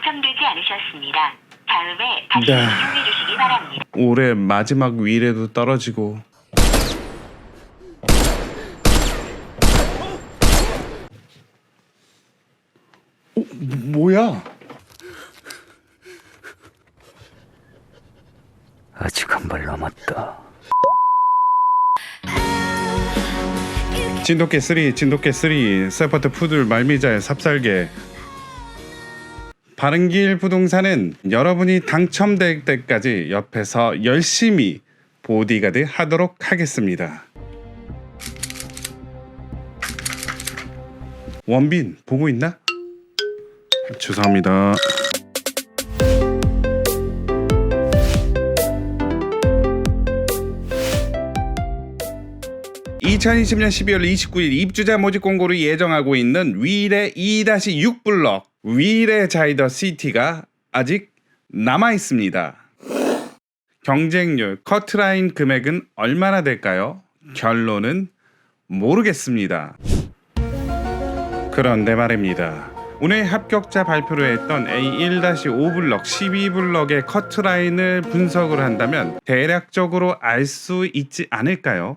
당첨되지 않으셨습니다. 다음에 다시 이용해 주시기 바랍니다. 올해 마지막 위례도 떨어지고. 뭐야? 아직 한 발 남았다. 진돗개 3, 진돗개 3, 세퍼트 푸들 말미잘 삽살개. 바른길 부동산은 여러분이 당첨될 때까지 옆에서 열심히 보디가드 하도록 하겠습니다. 원빈 보고 있나? 죄송합니다. (2020년 12월 29일) 입주자 모집 공고를 예정하고 있는 위례 2-6 블럭 위례 자이더 시티가 아직 남아 있습니다. 경쟁률, 커트라인 금액은 얼마나 될까요? 결론은 모르겠습니다. 그런데 말입니다. 오늘 합격자 발표를 했던 A1-5 블럭, 12블럭의 커트라인을 분석을 한다면 대략적으로 알 수 있지 않을까요?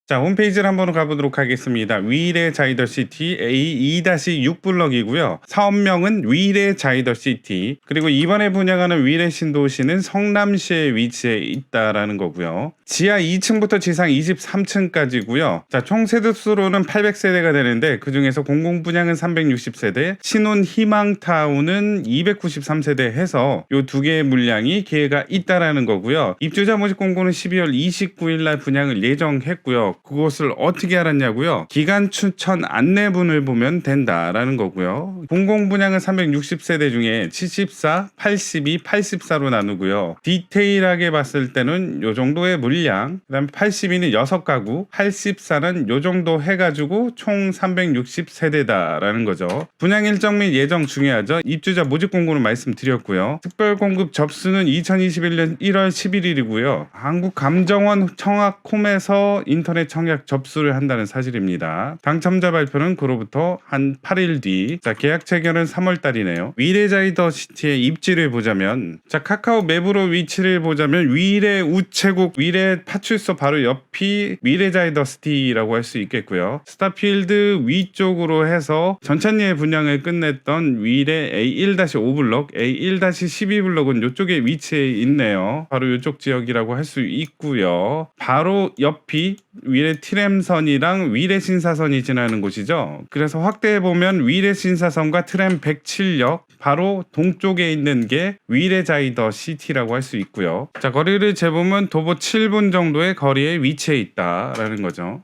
자, 홈페이지를 한번 가보도록 하겠습니다. 위례 자이더시티 A2-6 블럭이고요. 사업명은 위례 자이더시티. 그리고 이번에 분양하는 위례 신도시는 성남시에 위치해 있다라는 거고요. 지하 2층부터 지상 23층까지고요. 자, 총 세대수로는 800세대가 되는데 그 중에서 공공 분양은 360세대, 신혼 희망타운은 293세대 해서 요 두 개의 물량이 기회가 있다라는 거고요. 입주자 모집 공고는 12월 29일 날 분양을 예정했고요. 그것을 어떻게 알았냐고요? 기간 추천 안내문을 보면 된다라는 거고요. 공공 분양은 360세대 중에 74, 82, 84로 나누고요. 디테일하게 봤을 때는 요 정도의 물량, 그다음에 82는 6가구, 84는 요 정도 해가지고 총 360세대다라는 거죠. 분양 일정 및 예정 중요하죠. 입주자 모집 공고는 말씀드렸고요. 특별 공급 접수는 2021년 1월 11일이고요. 한국감정원 청약홈에서 인터넷 청약 접수를 한다는 사실입니다. 당첨자 발표는 그로부터 한 8일 뒤. 자, 계약 체결은 3월 달이네요. 위례 자이더 시티의 입지를 보자면, 자, 카카오 맵으로 위치를 보자면 위례 우체국, 위례 파출소 바로 옆이 위례 자이더 시티라고 할 수 있겠고요. 스타필드 위쪽으로 해서 전찬리에 분양을 끝냈던 위례 A1-5 블럭, A1-12 블럭은 이쪽에 위치해 있네요. 바로 이쪽 지역이라고 할 수 있고요. 바로 옆이 위례 트램선이랑 위례 신사선이 지나는 곳이죠. 그래서 확대해 보면 위례 신사선과 트램 107역 바로 동쪽에 있는 게 위례 자이더 시티라고 할 수 있고요. 자, 거리를 재보면 도보 7분 정도의 거리에 위치해 있다라는 거죠.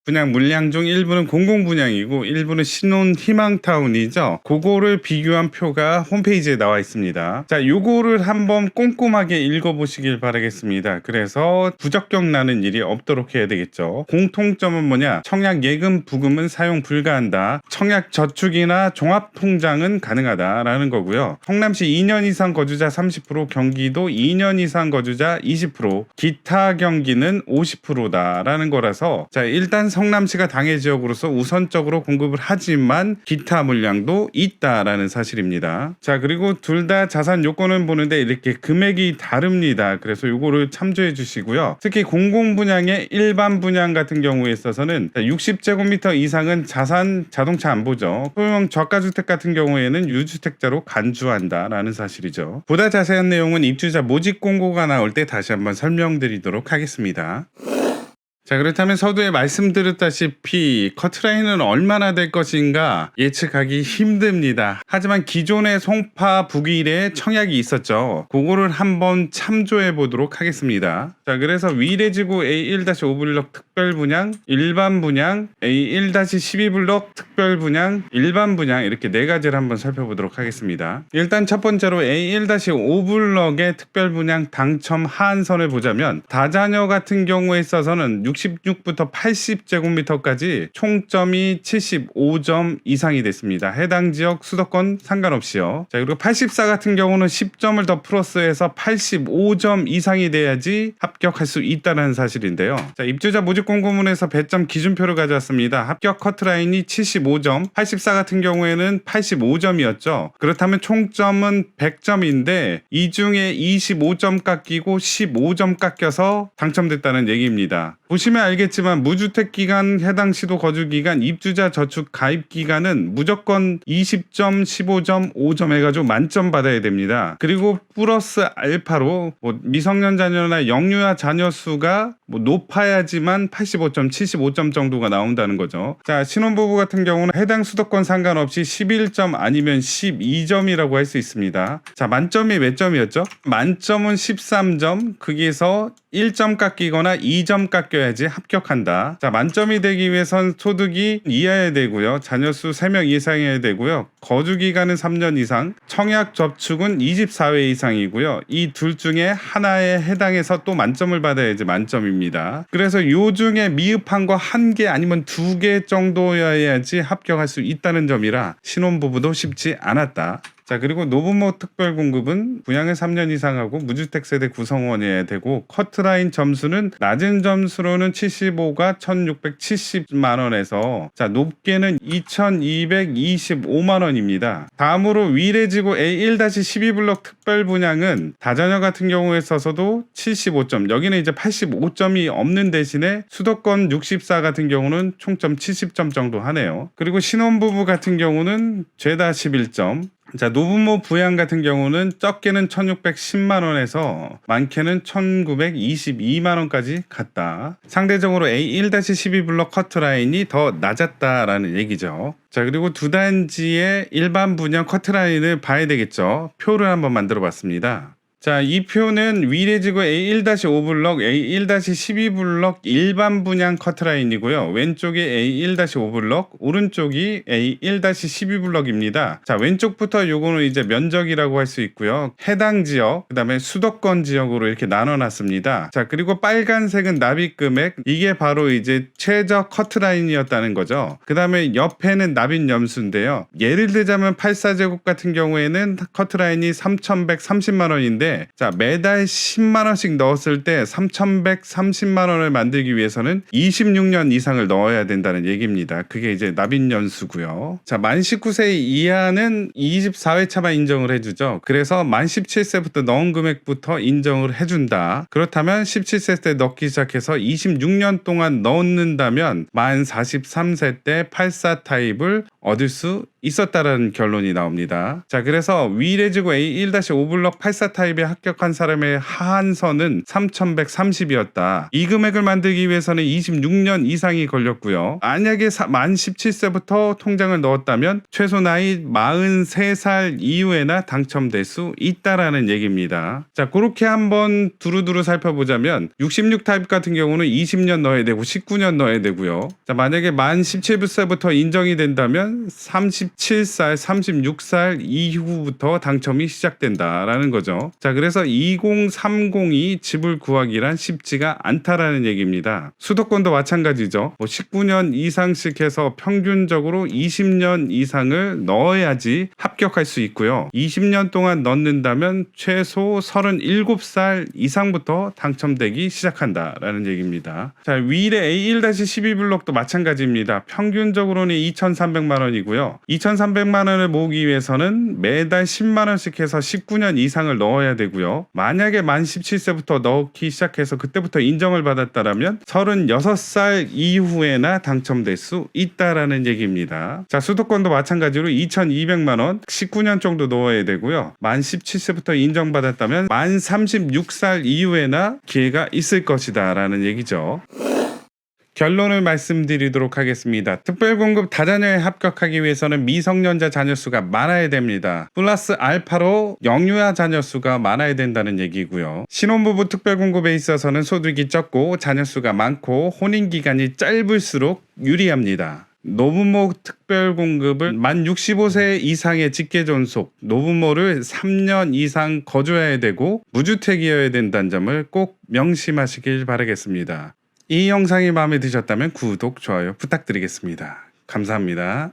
분양 물량 중 일부는 공공 분양이고 일부는 신혼 희망타운이죠. 그거를 비교한 표가 홈페이지에 나와 있습니다. 자, 요거를 한번 꼼꼼하게 읽어보시길 바라겠습니다. 그래서 부적격 나는 일이 없도록 해야 되겠죠. 공통점은 뭐냐? 청약 예금 부금은 사용 불가한다. 청약 저축이나 종합통장은 가능하다라는 거고요. 성남시 2년 이상 거주자 30%, 경기도 2년 이상 거주자 20%, 기타 경기는 50%다라는 거라서, 자, 일단 성남시가 당해 지역으로서 우선적으로 공급을 하지만 기타 물량도 있다라는 사실입니다. 자, 그리고 둘 다 자산 요건을 보는데 이렇게 금액이 다릅니다. 그래서 요거를 참조해 주시고요. 특히 공공 분양의 일반 분양 같은 경우에 있어서는 60제곱미터 이상은 자동차 안 보죠. 소형 저가주택 같은 경우에는 유주택자로 간주한다라는 사실이죠. 보다 자세한 내용은 입주자 모집 공고가 나올 때 다시 한번 설명드리도록 하겠습니다. 자, 그렇다면 서두에 말씀드렸다시피 커트라인은 얼마나 될 것인가 예측하기 힘듭니다. 하지만 기존의 송파 북위례 청약이 있었죠. 그거를 한번 참조해 보도록 하겠습니다. 자, 그래서 위례지구 A1-5 블럭 특별 분양, 일반 분양, A1-12 블럭 특별 분양, 일반 분양 이렇게 네 가지를 한번 살펴보도록 하겠습니다. 일단 첫 번째로 A1-5 블럭의 특별 분양 당첨 하한선을 보자면 다자녀 같은 경우에 있어서는 66부터 80제곱미터까지 총점이 75점 이상이 됐습니다. 해당 지역 수도권 상관없이요. 자, 그리고 84 같은 경우는 10점을 더 플러스해서 85점 이상이 돼야지 합격할 수 있다는 사실인데요. 자, 입주자 모집 공고문에서 배점 기준표를 가져왔습니다. 합격 커트라인이 75점, 84 같은 경우에는 85점이었죠. 그렇다면 총점은 100점인데 이 중에 25점 깎이고 15점 깎여서 당첨됐다는 얘기입니다. 보시면 알겠지만 무주택 기간, 해당 시도 거주 기간, 입주자 저축 가입 기간은 무조건 20점, 15점, 5점 해가지고 만점 받아야 됩니다. 그리고 플러스 알파로 미성년 자녀나 영유아 자녀 수가 높아야지만 85점, 75점 정도가 나온다는 거죠. 자, 신혼부부 같은 경우는 해당 수도권 상관없이 11점 아니면 12점이라고 할 수 있습니다. 자, 만점이 몇 점이었죠? 만점은 13점, 거기에서 1점 깎이거나 2점 깎여야지 합격한다. 자, 만점이 되기 위해선 소득이 이하여야 되고요. 자녀수 3명 이상이어야 되고요. 거주기간은 3년 이상, 청약 저축은 24회 이상이고요. 이 둘 중에 하나에 해당해서 또 만점을 받아야지 만점입니다. 그래서 요 중에 미흡한 거 1개 아니면 2개 정도여야지 합격할 수 있다는 점이라 신혼부부도 쉽지 않았다. 자, 그리고 노부모 특별공급은 분양을 3년 이상하고 무주택 세대 구성원이어야 되고 커트라인 점수는 낮은 점수로는 75가 1670만 원에서 자, 높게는 2225만 원입니다. 다음으로 위례지구 A1-12블럭 특별 분양은 다자녀 같은 경우에 있어서도 75점, 여기는 이제 85점이 없는 대신에 수도권 64 같은 경우는 총점 70점 정도 하네요. 그리고 신혼부부 같은 경우는 죄다 11점. 자, 노부모 부양 같은 경우는 적게는 1610만 원에서 많게는 1922만 원까지 갔다. 상대적으로 A1-12블럭 커트라인이 더 낮았다라는 얘기죠. 자, 그리고 두 단지의 일반 분양 커트라인을 봐야 되겠죠. 표를 한번 만들어 봤습니다. 자, 이 표는 위례지구 A1-5블럭, A1-12블럭 일반 분양 커트라인이고요. 왼쪽이 A1-5블럭, 오른쪽이 A1-12블럭입니다. 자, 왼쪽부터 요거는 이제 면적이라고 할 수 있고요. 해당 지역, 그 다음에 수도권 지역으로 이렇게 나눠놨습니다. 자, 그리고 빨간색은 납입 금액, 이게 바로 이제 최저 커트라인이었다는 거죠. 그 다음에 옆에는 납입 연수인데요. 예를 들자면 84제곱 같은 경우에는 커트라인이 3,130만 원인데 자, 매달 10만 원씩 넣었을 때 3,130만 원을 만들기 위해서는 26년 이상을 넣어야 된다는 얘기입니다. 그게 이제 납입 연수고요. 자, 만 19세 이하는 24회차만 인정을 해주죠. 그래서 만 17세부터 넣은 금액부터 인정을 해준다. 그렇다면 17세 때 넣기 시작해서 26년 동안 넣는다면 만 43세 때 84 타입을 얻을 수 있었다라는 결론이 나옵니다. 자, 그래서 위례지구 A1-5블럭 84 타입에 합격한 사람의 하한선은 3,130이었다. 이 금액을 만들기 위해서는 26년 이상이 걸렸고요. 만약에 만 17세부터 통장을 넣었다면 최소 나이 43살 이후에나 당첨될 수 있다라는 얘기입니다. 자, 그렇게 한번 두루두루 살펴보자면 66 타입 같은 경우는 20년 넣어야 되고 19년 넣어야 되고요. 자, 만약에 만 17세부터 인정이 된다면 37살, 36살 이후부터 당첨이 시작된다라는 거죠. 자, 그래서 2030이 집을 구하기란 쉽지가 않다라는 얘기입니다. 수도권도 마찬가지죠. 19년 이상씩 해서 평균적으로 20년 이상을 넣어야지 합격할 수 있고요. 20년 동안 넣는다면 최소 37살 이상부터 당첨되기 시작한다라는 얘기입니다. 자, 위례 A1-12블럭도 마찬가지입니다. 평균적으로는 2,300만 원이고요. 2,300만 원을 모으기 위해서는 매달 10만 원씩 해서 19년 이상을 넣어야 되고요. 만약에 만 17세부터 넣기 시작해서 그때부터 인정을 받았다라면 36살 이후에나 당첨될 수 있다라는 얘기입니다. 자, 수도권도 마찬가지로 2,200만 원 19년 정도 넣어야 되고요. 만 17세부터 인정받았다면 만 36살 이후에나 기회가 있을 것이다 라는 얘기죠. 결론을 말씀드리도록 하겠습니다. 특별공급 다자녀에 합격하기 위해서는 미성년자 자녀 수가 많아야 됩니다. 플러스 알파로 영유아 자녀 수가 많아야 된다는 얘기고요. 신혼부부 특별공급에 있어서는 소득이 적고 자녀 수가 많고 혼인기간이 짧을수록 유리합니다. 노부모 특별공급을 만 65세 이상의 직계존속, 노부모를 3년 이상 거주해야 되고 무주택이어야 된다는 점을 꼭 명심하시길 바라겠습니다. 이 영상이 마음에 드셨다면 구독, 좋아요 부탁드리겠습니다. 감사합니다.